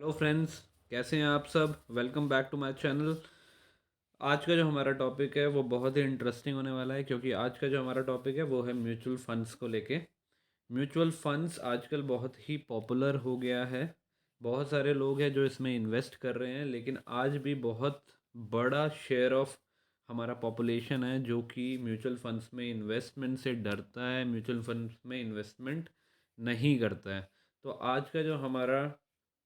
Hello friends, कैसे हैं आप सब। Welcome back to my channel. आज का जो हमारा टॉपिक है वो बहुत ही इंटरेस्टिंग होने वाला है, क्योंकि आज का जो हमारा टॉपिक है वो है म्यूचुअल फंड्स को लेके। म्यूचुअल फंड्स आजकल बहुत ही पॉपुलर हो गया है। बहुत सारे लोग हैं जो इसमें इन्वेस्ट कर रहे हैं, लेकिन आज भी बहुत बड़ा शेयर ऑफ हमारा पॉपुलेशन है जो कि म्यूचुअल फंड्स में इन्वेस्टमेंट से डरता है, म्यूचुअल फंड्स में इन्वेस्टमेंट नहीं करता है। तो आज का जो हमारा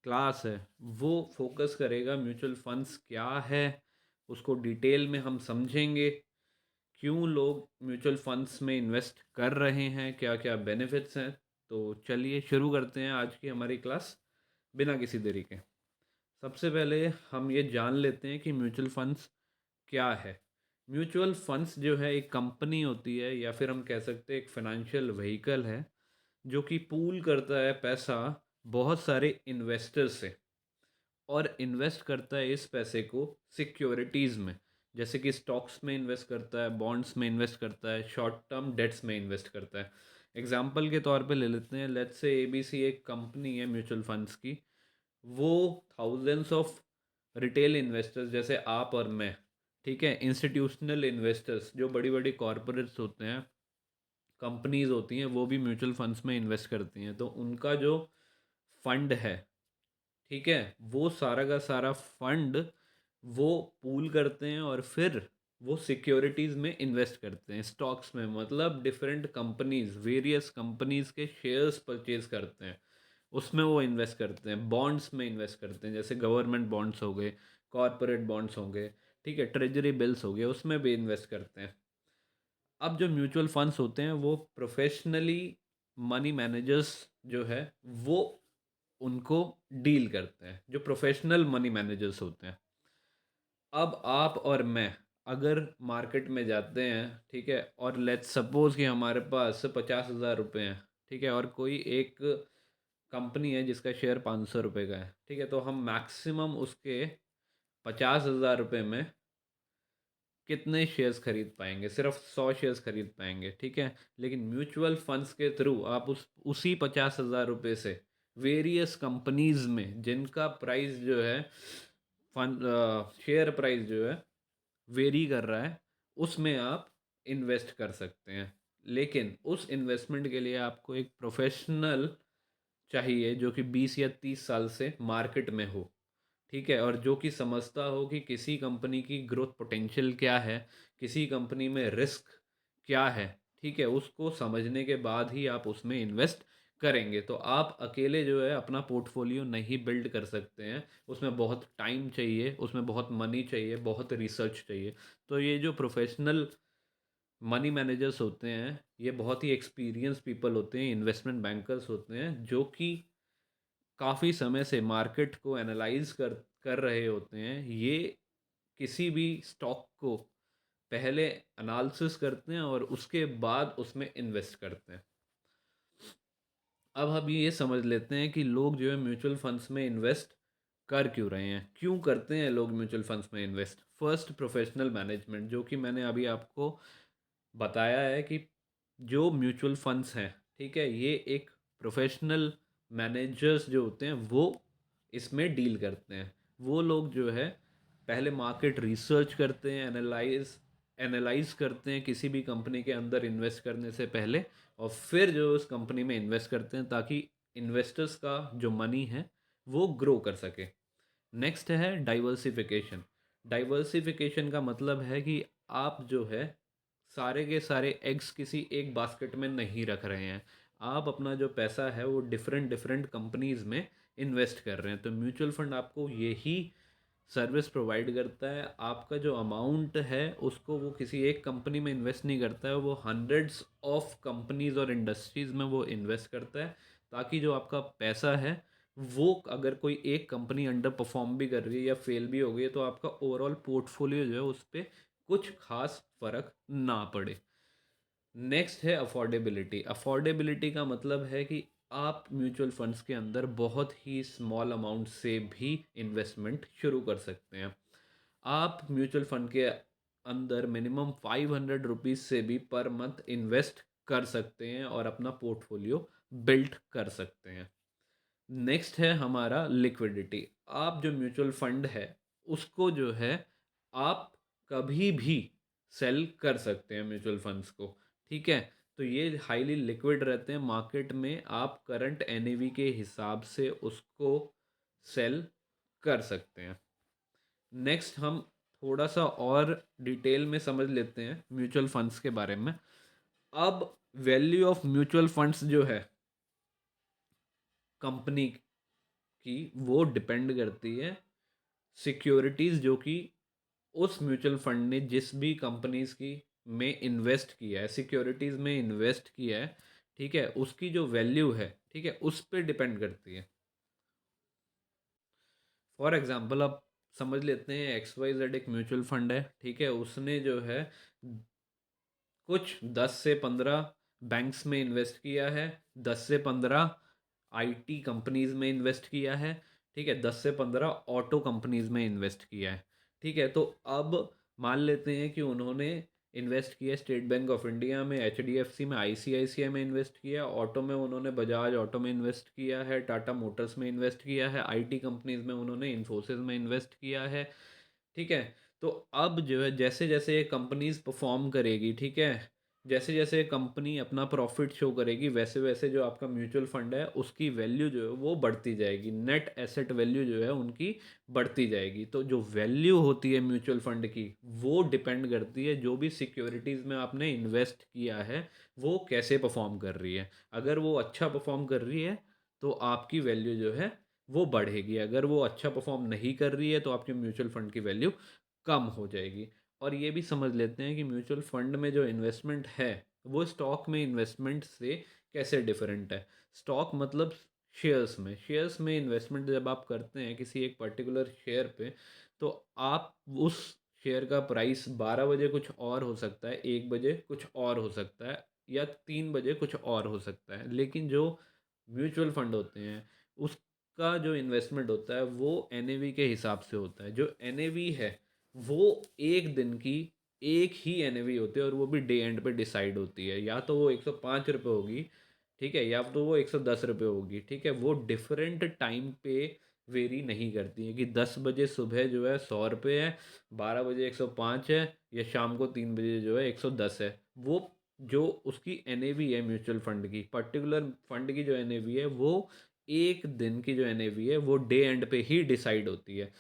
क्लास है वो फोकस करेगा म्यूचुअल फंड्स क्या है, उसको डिटेल में हम समझेंगे। क्यों लोग म्यूचुअल फंड्स में इन्वेस्ट कर रहे हैं, क्या क्या बेनिफिट्स हैं। तो चलिए शुरू करते हैं आज की हमारी क्लास बिना किसी देरी के। सबसे पहले हम ये जान लेते हैं कि म्यूचुअल फंड्स क्या है। म्यूचुअल फंड्स जो है एक कंपनी होती है, या फिर हम कह सकते हैं एक फाइनेंशियल व्हीकल है जो कि पूल करता है पैसा बहुत सारे इन्वेस्टर्स से, और इन्वेस्ट करता है इस पैसे को सिक्योरिटीज़ में। जैसे कि स्टॉक्स में इन्वेस्ट करता है, बॉन्ड्स में इन्वेस्ट करता है, शॉर्ट टर्म डेट्स में इन्वेस्ट करता है। एग्जाम्पल के तौर पे ले लेते हैं, लेट्स से एबीसी एक कंपनी है म्यूचुअल फंड्स की। वो थाउजेंड्स ऑफ रिटेल इन्वेस्टर्स जैसे आप और मैं, ठीक है, इंस्टीट्यूशनल इन्वेस्टर्स जो बड़ी बड़ी कॉरपोरेट्स होते हैं, कंपनीज होती हैं, वो भी म्यूचुअल फंड्स में इन्वेस्ट करती हैं। तो उनका जो फंड है, ठीक है, वो सारा का सारा फंड वो पूल करते हैं और फिर वो सिक्योरिटीज़ में इन्वेस्ट करते हैं, स्टॉक्स में, मतलब डिफरेंट कंपनीज, वेरियस कंपनीज के शेयर्स परचेज करते हैं, उसमें वो इन्वेस्ट करते हैं। बॉन्ड्स में इन्वेस्ट करते हैं, जैसे गवर्नमेंट बॉन्ड्स हो गए, कॉरपोरेट बॉन्ड्स हो गए, ठीक है, ट्रेजरी बिल्स हो गए, उसमें भी इन्वेस्ट करते हैं। अब जो म्यूचुअल फंड्स होते हैं वो प्रोफेशनली मनी मैनेजर्स जो है वो उनको डील करते हैं, जो प्रोफेशनल मनी मैनेजर्स होते हैं। अब आप और मैं अगर मार्केट में जाते हैं, ठीक है, और लेट्स सपोज कि हमारे पास 50,000 रुपये हैं, ठीक है, और कोई एक कंपनी है जिसका शेयर 500 रुपये का है, ठीक है, तो हम मैक्सिमम उसके 50,000 रुपये में कितने शेयर्स खरीद पाएंगे? सिर्फ 100 शेयर्स खरीद पाएंगे, ठीक है। लेकिन म्यूचुअल फंड्स के थ्रू आप उसी 50,000 रुपये से वेरियस कंपनीज में जिनका प्राइस जो है, फंड शेयर प्राइस जो है वेरी कर रहा है, उसमें आप इन्वेस्ट कर सकते हैं। लेकिन उस इन्वेस्टमेंट के लिए आपको एक प्रोफेशनल चाहिए जो कि 20 या 30 साल से मार्केट में हो, ठीक है, और जो कि समझता हो कि किसी कंपनी की ग्रोथ पोटेंशियल क्या है, किसी कंपनी में रिस्क क्या है, ठीक है, उसको समझने के बाद ही आप उसमें इन्वेस्ट करेंगे। तो आप अकेले जो है अपना पोर्टफोलियो नहीं बिल्ड कर सकते हैं, उसमें बहुत टाइम चाहिए, उसमें बहुत मनी चाहिए, बहुत रिसर्च चाहिए। तो ये जो प्रोफेशनल मनी मैनेजर्स होते हैं, ये बहुत ही एक्सपीरियंस पीपल होते हैं, इन्वेस्टमेंट बैंकर्स होते हैं, जो कि काफ़ी समय से मार्केट को एनालाइज कर कर रहे होते हैं। ये किसी भी स्टॉक को पहले एनालिसिस करते हैं और उसके बाद उसमें इन्वेस्ट करते हैं। अब हम ये समझ लेते हैं कि लोग जो है म्यूचुअल फंड्स में इन्वेस्ट कर क्यों रहे हैं, क्यों करते हैं लोग म्यूचुअल फंड्स में इन्वेस्ट। फर्स्ट, प्रोफेशनल मैनेजमेंट, जो कि मैंने अभी आपको बताया है कि जो म्यूचुअल फंड्स हैं, ठीक है, ये एक प्रोफेशनल मैनेजर्स जो होते हैं वो इसमें डील करते हैं। वो लोग जो है पहले मार्केट रिसर्च करते हैं, एनालाइज एनालाइज करते हैं किसी भी कंपनी के अंदर इन्वेस्ट करने से पहले, और फिर जो उस कंपनी में इन्वेस्ट करते हैं ताकि इन्वेस्टर्स का जो मनी है वो ग्रो कर सके। नेक्स्ट है डाइवर्सिफिकेशन। डाइवर्सिफिकेशन का मतलब है कि आप जो है सारे के सारे एग्स किसी एक बास्केट में नहीं रख रहे हैं, आप अपना जो पैसा है वो डिफरेंट डिफरेंट कंपनीज में इन्वेस्ट कर रहे हैं। तो म्यूचुअल फंड आपको यही सर्विस प्रोवाइड करता है। आपका जो अमाउंट है उसको वो किसी एक कंपनी में इन्वेस्ट नहीं करता है, वो हंड्रेड्स ऑफ कंपनीज और इंडस्ट्रीज़ में वो इन्वेस्ट करता है, ताकि जो आपका पैसा है वो अगर कोई एक कंपनी अंडर परफॉर्म भी कर रही है या फेल भी हो गई है तो आपका ओवरऑल पोर्टफोलियो जो है उस पर कुछ खास फर्क ना पड़े। नेक्स्ट है अफोर्डेबिलिटी। अफोर्डेबिलिटी का मतलब है कि आप म्यूचुअल फंड्स के अंदर बहुत ही स्मॉल अमाउंट से भी इन्वेस्टमेंट शुरू कर सकते हैं। आप म्यूचुअल फंड के अंदर मिनिमम 500 रुपीज़ से भी पर मंथ इन्वेस्ट कर सकते हैं और अपना पोर्टफोलियो बिल्ड कर सकते हैं। नेक्स्ट है हमारा लिक्विडिटी। आप जो म्यूचुअल फंड है उसको जो है आप कभी भी सेल कर सकते हैं म्यूचुअल फंड्स को, ठीक है। तो ये हाईली लिक्विड रहते हैं मार्केट में, आप करंट एनएवी के हिसाब से उसको सेल कर सकते हैं। नेक्स्ट हम थोड़ा सा और डिटेल में समझ लेते हैं म्यूचुअल फंड्स के बारे में। अब वैल्यू ऑफ म्यूचुअल फंड्स जो है कंपनी की, वो डिपेंड करती है सिक्योरिटीज़ जो कि उस म्यूचुअल फंड ने जिस भी कंपनीज की में इन्वेस्ट किया है, सिक्योरिटीज़ में इन्वेस्ट किया है, ठीक है, उसकी जो वैल्यू है, ठीक है, उस पर डिपेंड करती है। फॉर एग्जांपल आप समझ लेते हैं एक्स वाई जेड एक म्यूचुअल फंड है, ठीक है, उसने जो है कुछ 10 से 15 बैंक्स में इन्वेस्ट किया है, 10 से 15 आईटी कंपनीज में इन्वेस्ट किया है, ठीक है, 10 से 15 ऑटो कंपनीज में इन्वेस्ट किया है, ठीक है। तो अब मान लेते हैं कि उन्होंने इन्वेस्ट किया स्टेट बैंक ऑफ इंडिया में, एचडीएफसी में, आईसीआईसीआई में इन्वेस्ट किया, ऑटो में उन्होंने बजाज ऑटो में इन्वेस्ट किया है, टाटा मोटर्स में इन्वेस्ट किया है, आईटी कंपनीज में उन्होंने इन्फोसिस में इन्वेस्ट किया है, ठीक है। तो अब जो है जैसे जैसे ये कंपनीज परफॉर्म करेगी, ठीक है, जैसे जैसे कंपनी अपना प्रॉफिट शो करेगी, वैसे वैसे जो आपका म्यूचुअल फंड है उसकी वैल्यू जो है वो बढ़ती जाएगी, नेट एसेट वैल्यू जो है उनकी बढ़ती जाएगी। तो जो वैल्यू होती है म्यूचुअल फंड की वो डिपेंड करती है जो भी सिक्योरिटीज़ में आपने इन्वेस्ट किया है वो कैसे परफॉर्म कर रही है। अगर वो अच्छा परफॉर्म कर रही है तो आपकी वैल्यू जो है वो बढ़ेगी, अगर वो अच्छा परफॉर्म नहीं कर रही है तो आपके म्यूचुअल फंड की वैल्यू कम हो जाएगी। और ये भी समझ लेते हैं कि म्यूचुअल फंड में जो इन्वेस्टमेंट है वो स्टॉक में इन्वेस्टमेंट से कैसे डिफरेंट है। स्टॉक मतलब शेयर्स में इन्वेस्टमेंट जब आप करते हैं किसी एक पर्टिकुलर शेयर पे, तो आप उस शेयर का प्राइस 12 बजे कुछ और हो सकता है, 1 बजे कुछ और हो सकता है, या 3 बजे कुछ और हो सकता है। लेकिन जो म्यूचुअल फंड होते हैं उसका जो इन्वेस्टमेंट होता है वो एनएवी के हिसाब से होता है। जो एनएवी है वो एक दिन की एक ही एनएवी होती है और वो भी डे एंड पे डिसाइड होती है, या तो वो 105 रुपये होगी, ठीक है, या तो वो 110 रुपये होगी, ठीक है। वो डिफरेंट टाइम पे वेरी नहीं करती है कि 10 बजे सुबह जो है 100 रुपये है, 12 बजे 105 है, या शाम को 3 बजे जो है 110 है। वो जो उसकी एनएवी है म्यूचुअल फंड की, पर्टिकुलर फंड की जो एनएवी है वो एक दिन की जो एनएवी है वो डे एंड पे ही डिसाइड होती है।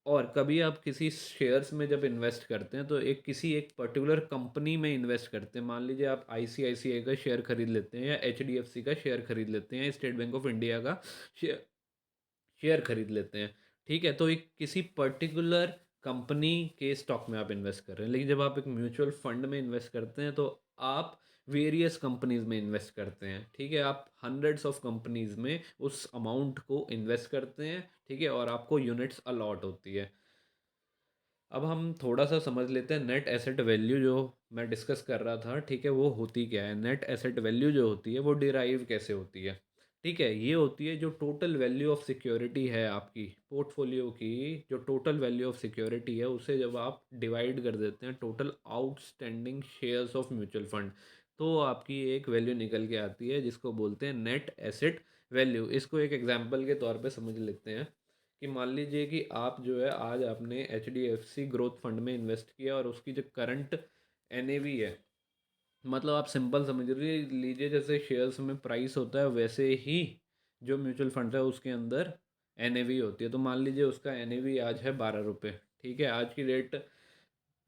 और कभी आप किसी शेयर्स में जब इन्वेस्ट करते हैं तो एक किसी एक पर्टिकुलर कंपनी में इन्वेस्ट करते हैं, मान लीजिए आप आईसीआईसीआई का शेयर खरीद लेते हैं, या एचडीएफसी का शेयर खरीद लेते हैं, या स्टेट बैंक ऑफ इंडिया का शेयर शेयर खरीद लेते हैं, ठीक है। तो एक किसी पर्टिकुलर कंपनी के स्टॉक में आप इन्वेस्ट कर रहे हैं। लेकिन जब आप एक म्यूचुअल फंड में इन्वेस्ट करते हैं तो आप वेरियस कंपनीज में इन्वेस्ट करते हैं, ठीक है, आप हंड्रेड्स ऑफ कंपनीज में उस अमाउंट को इन्वेस्ट करते हैं, ठीक है, और आपको यूनिट्स अलॉट होती है। अब हम थोड़ा सा समझ लेते हैं नेट एसेट वैल्यू जो मैं डिस्कस कर रहा था, ठीक है, वो होती क्या है। नेट एसेट वैल्यू जो होती है वो डिराइव कैसे होती है, ठीक है, ये होती है जो टोटल वैल्यू ऑफ सिक्योरिटी है आपकी पोर्टफोलियो की, जो टोटल वैल्यू ऑफ सिक्योरिटी है उसे जब आप डिवाइड कर देते हैं total outstanding shares of mutual fund, तो आपकी एक वैल्यू निकल के आती है जिसको बोलते हैं नेट एसेट वैल्यू। इसको एक एग्जांपल के तौर पे समझ लेते हैं कि मान लीजिए कि आप जो है आज आपने H D F C growth fund में इन्वेस्ट किया और उसकी जो करंट एन ए वी है, मतलब आप सिंपल समझ लीजिए जैसे शेयर्स में प्राइस होता है वैसे ही जो म्यूचुअल फंड है उसके अंदर एन ए वी होती है। तो मान लीजिए उसका एन ए वी आज है 12 रुपये, ठीक है, आज की डेट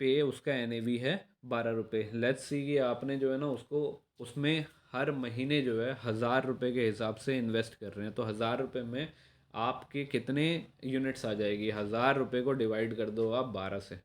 पे उसका एन ए वी है 12 रुपये। लेट्स सी कि आपने जो है ना उसको उसमें हर महीने जो है 1,000 रुपये के हिसाब से इन्वेस्ट कर रहे हैं, तो 1,000 रुपये में आपके कितने यूनिट्स आ जाएगी, 1,000 रुपये को डिवाइड कर दो आप 12 से,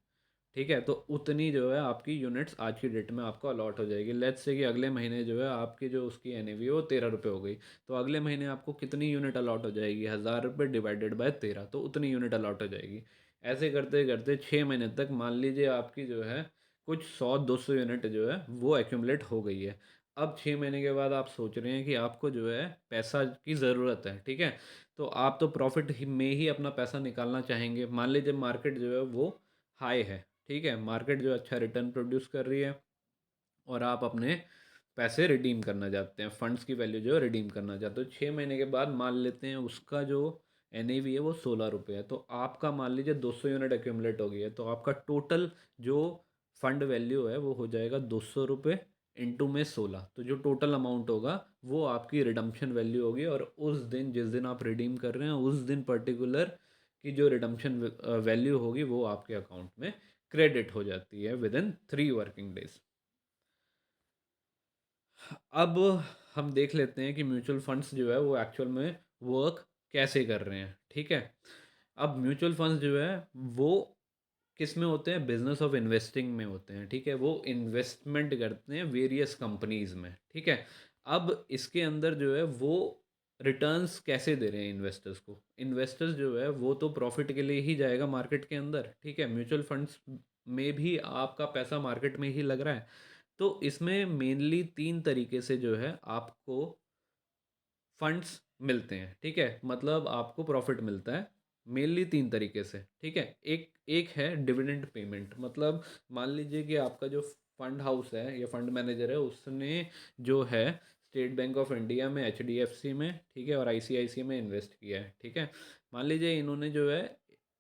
ठीक है, तो उतनी जो है आपकी यूनिट्स आज की डेट में आपको अलॉट हो जाएगी। लेट्स से कि अगले महीने जो है आपकी जो उसकी एनएवी है वो 13 रुपये हो गई, तो अगले महीने आपको कितनी यूनिट अलॉट हो जाएगी, 1,000 रुपये डिवाइडेड बाय 13, तो उतनी यूनिट अलॉट हो जाएगी। ऐसे करते करते 6 महीने तक मान लीजिए आपकी जो है कुछ 100-200 यूनिट जो है वो एक्यूमुलेट हो गई है। अब 6 महीने के बाद आप सोच रहे हैं कि आपको जो है पैसा की ज़रूरत है, ठीक है, तो आप तो प्रॉफिट में ही अपना पैसा निकालना चाहेंगे। मान लीजिए मार्केट जो है वो हाई है, ठीक है, मार्केट जो अच्छा रिटर्न प्रोड्यूस कर रही है और आप अपने पैसे रिडीम करना चाहते हैं, फंड्स की वैल्यू जो है रिडीम करना चाहते हो, 6 महीने के बाद मान लेते हैं उसका जो NAV है वो 16 रुपये है, तो आपका मान लीजिए 200 यूनिट एक्यूमुलेट हो गई है, तो आपका टोटल जो फंड वैल्यू है वो हो जाएगा 200 रुपये इंटू में 16, तो जो टोटल अमाउंट होगा वो आपकी रिडम्पशन वैल्यू होगी, और उस दिन जिस दिन आप रिडीम कर रहे हैं उस दिन पर्टिकुलर की जो रिडम्पशन वैल्यू होगी वो आपके अकाउंट में क्रेडिट हो जाती है विद इन 3 वर्किंग डेज। अब हम देख लेते हैं कि म्यूचुअल फंड्स जो है वो एक्चुअल में वर्क कैसे कर रहे हैं, ठीक है। अब म्यूचुअल फंड्स जो है वो किस में होते हैं, बिजनेस ऑफ इन्वेस्टिंग में होते हैं, ठीक है। वो इन्वेस्टमेंट करते हैं वेरियस कंपनीज में, ठीक है। अब इसके अंदर जो है वो रिटर्न्स कैसे दे रहे हैं इन्वेस्टर्स को, इन्वेस्टर्स जो है वो तो प्रॉफिट के लिए ही जाएगा मार्केट के अंदर, ठीक है। म्यूचुअल फंड्स में भी आपका पैसा मार्केट में ही लग रहा है, तो इसमें मेनली 3 तरीके से जो है आपको फंड्स मिलते हैं, ठीक है, मतलब आपको प्रॉफिट मिलता है मेनली 3 तरीके से, ठीक है। एक एक है डिविडेंड पेमेंट, मतलब मान लीजिए कि आपका जो फंड हाउस है या फंड मैनेजर है उसने जो है स्टेट बैंक ऑफ इंडिया में, HDFC में, ठीक है, और ICICI में इन्वेस्ट किया है, ठीक है। मान लीजिए इन्होंने जो है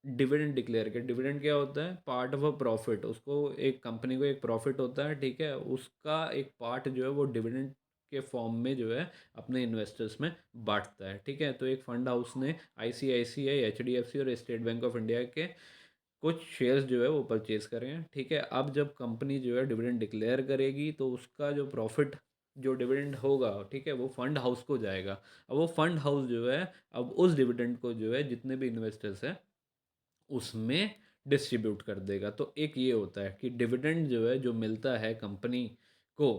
डिविडेंड डिक्लेयर किया, डिविडेंड क्या होता है, पार्ट ऑफ अ प्रॉफिट, उसको एक कंपनी को एक प्रॉफिट होता है, ठीक है, उसका एक पार्ट जो है वो डिविडेंड के फॉर्म में जो है अपने इन्वेस्टर्स में बांटता है, ठीक है। तो एक फंड हाउस ने ICICI, HDFC और स्टेट बैंक ऑफ इंडिया के कुछ शेयर्स जो है वो परचेज करे हैं, ठीक है। अब जब कंपनी जो है डिविडेंड डिक्लेयर करेगी तो उसका जो प्रॉफिट जो डिविडेंड होगा, ठीक है, वो फंड हाउस को जाएगा। अब वो फंड हाउस जो है अब उस डिविडेंड को जो है जितने भी इन्वेस्टर्स हैं उसमें डिस्ट्रीब्यूट कर देगा। तो एक ये होता है कि डिविडेंड जो है जो मिलता है कंपनी को,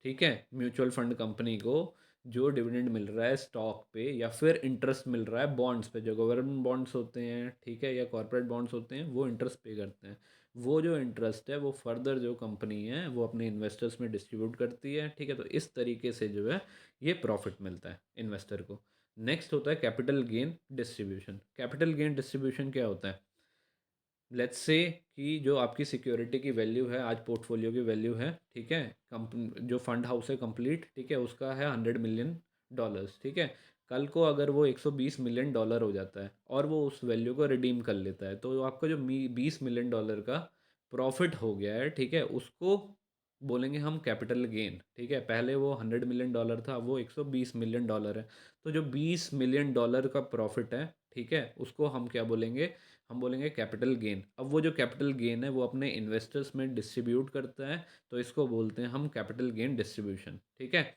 ठीक है, म्यूचुअल फंड कंपनी को जो डिविडेंड मिल रहा है स्टॉक पे या फिर इंटरेस्ट मिल रहा है बॉन्ड्स पे, जो गवर्नमेंट बॉन्ड्स होते हैं, ठीक है, या कॉर्पोरेट बॉन्ड्स होते हैं, वो इंटरेस्ट पे करते हैं। वो जो इंटरेस्ट है वो फर्दर जो कंपनी है वो अपने इन्वेस्टर्स में डिस्ट्रीब्यूट करती है, ठीक है। तो इस तरीके से जो है ये प्रॉफिट मिलता है इन्वेस्टर को। नेक्स्ट होता है capital gain distribution. Capital gain distribution क्या होता है, लेट्स से कि जो आपकी सिक्योरिटी की वैल्यू है आज, पोर्टफोलियो की वैल्यू है, ठीक है, कंपनी जो फंड हाउस है कंप्लीट, ठीक है, उसका है $100 मिलियन, ठीक है। कल को अगर वो $120 मिलियन हो जाता है और वो उस वैल्यू को रिडीम कर लेता है, तो आपका जो $20 मिलियन का प्रॉफिट हो गया है, ठीक है, उसको बोलेंगे हम कैपिटल गेन, ठीक है। पहले वो $100 मिलियन था, वो $120 मिलियन है, तो जो $20 मिलियन का प्रॉफिट है, ठीक है, उसको हम क्या बोलेंगे, हम बोलेंगे कैपिटल गेन। अब वो जो कैपिटल गेन है वो अपने इन्वेस्टर्स में डिस्ट्रीब्यूट करता है, तो इसको बोलते हैं हम कैपिटल गेन डिस्ट्रीब्यूशन, ठीक है।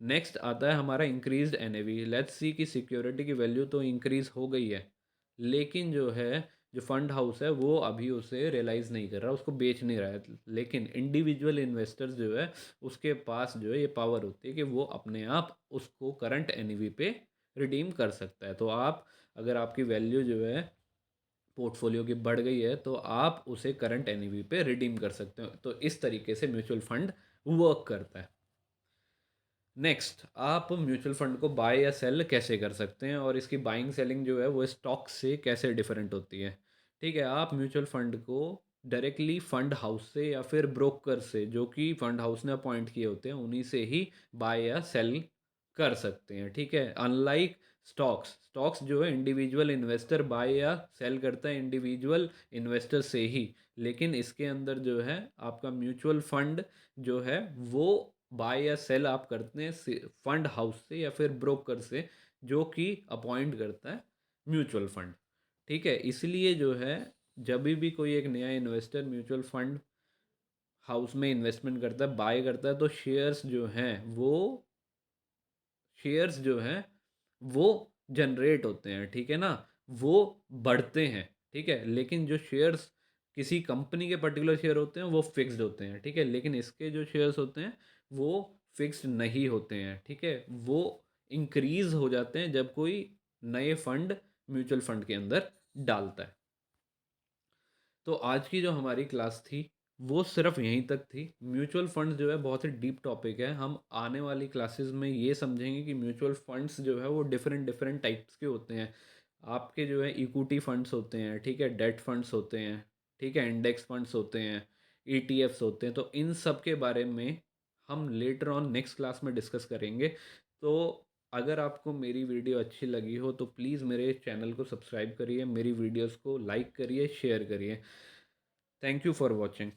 नेक्स्ट आता है हमारा इंक्रीज्ड NAV। लेट्स सी कि सिक्योरिटी की वैल्यू तो इंक्रीज हो गई है, लेकिन जो है जो फंड हाउस है वो अभी उसे रियलाइज़ नहीं कर रहा, उसको बेच नहीं रहा है, लेकिन इंडिविजुअल इन्वेस्टर्स जो है उसके पास जो है ये पावर होती है कि वो अपने आप उसको करंट NAV पे रिडीम कर सकता है। तो आप, अगर आपकी वैल्यू जो है पोर्टफोलियो की बढ़ गई है तो आप उसे करंट NAV पे रिडीम कर सकते हो। तो इस तरीके से म्यूचुअल फंड वर्क करता है। नेक्स्ट, आप म्यूचुअल फंड को बाय या सेल कैसे कर सकते हैं, और इसकी बाइंग सेलिंग जो है वो स्टॉक से कैसे डिफरेंट होती है, ठीक है। आप म्यूचुअल फंड को डायरेक्टली फंड हाउस से या फिर ब्रोकर से, जो कि फंड हाउस ने अपॉइंट किए होते हैं, उन्हीं से ही बाय या सेल कर सकते हैं, ठीक है। अनलाइक स्टॉक्स, स्टॉक्स जो है इंडिविजुअल इन्वेस्टर बाय या सेल करता है इंडिविजुअल इन्वेस्टर से ही, लेकिन इसके अंदर जो है आपका म्यूचुअल फंड जो है वो बाय या सेल आप करते हैं फंड हाउस से या फिर ब्रोकर से, जो कि अपॉइंट करता है म्यूचुअल फंड, ठीक है। इसलिए जो है जब भी कोई एक नया इन्वेस्टर म्यूचुअल फंड हाउस में इन्वेस्टमेंट करता है, बाय करता है, तो शेयर्स जो हैं वो जनरेट होते हैं, ठीक है ना, वो बढ़ते हैं, ठीक है। लेकिन जो शेयर्स किसी कंपनी के पर्टिकुलर शेयर होते हैं वो फिक्स्ड होते हैं, ठीक है, लेकिन इसके जो शेयर्स होते हैं वो फिक्स्ड नहीं होते हैं, ठीक है। वो इंक्रीज हो जाते हैं जब कोई नए फंड म्यूचुअल फंड के अंदर डालता है। तो आज की जो हमारी क्लास थी वो सिर्फ यहीं तक थी। म्यूचुअल फंड्स जो है बहुत ही डीप टॉपिक है, हम आने वाली क्लासेस में ये समझेंगे कि म्यूचुअल फंड्स जो है वो डिफरेंट डिफरेंट टाइप्स के होते हैं। आपके जो है इक्विटी फंड्स होते हैं, ठीक है, डेट फंड्स होते हैं, ठीक है, इंडेक्स फंड्स होते हैं, ETFs होते हैं, तो इन सब के बारे में हम लेटर ऑन नेक्स्ट क्लास में डिस्कस करेंगे। तो अगर आपको मेरी वीडियो अच्छी लगी हो तो प्लीज़ मेरे चैनल को सब्सक्राइब करिए, मेरी वीडियोस को लाइक करिए, शेयर करिए। Thank you for watching.